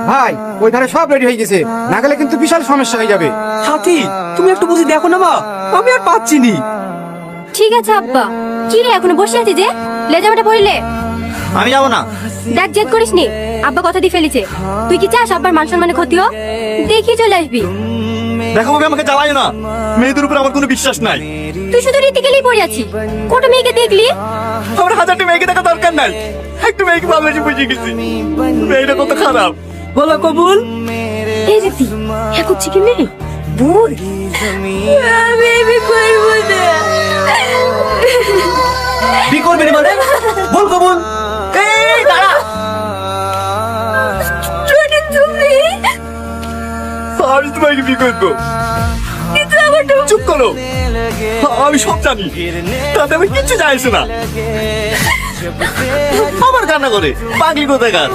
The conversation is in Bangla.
ভাই ওই ধারে সব রেডি হয়ে গেছে, না গেলে কিন্তু বিশাল সমস্যা হয়ে যাবে। সাথী তুমি একটু বুঝি দেখো না মা, আমি আর পাচ্ছি নি। ঠিক আছে আব্বা। কি রে এখনো বসে আছিস যে? লেজামাটা পড়লে আমি যাবো না। দেখ জেদ করিস নি, আব্বা কথা দিয়ে ফেলেছে। তুই কি চাস আব্বার মান সম্মানে ক্ষতি হোক? দেখি চলে আসবি। দেখো ভাবে আমাকে জ্বালায় না, মেয়েদের উপর আমার কোনো বিশ্বাস নাই। তুই শুধু রীতিকেলেই পড়ে আছিস। কত মেয়েকে দেখলি? আমার হাজারটি মেয়েকে দেখা দরকার নাই, একটু মেয়েকে ভালোবেসে বুঝে গেছি মেয়েটা কত খারাপ। বলো কবুল। এই রীতি হ্যাঁ করছি কি মেয়ে ভুল। আমি করবো না। কি করবে রে মানে? বল কবুল। এই দাঁড়া, তুমি আমি তোমাকে বিয়ে করবো। চুপ করো, আমি সব জানি, তাতে আমি কিচ্ছু জানিস না। আমার কান্না করে পাগলি কোথাকার।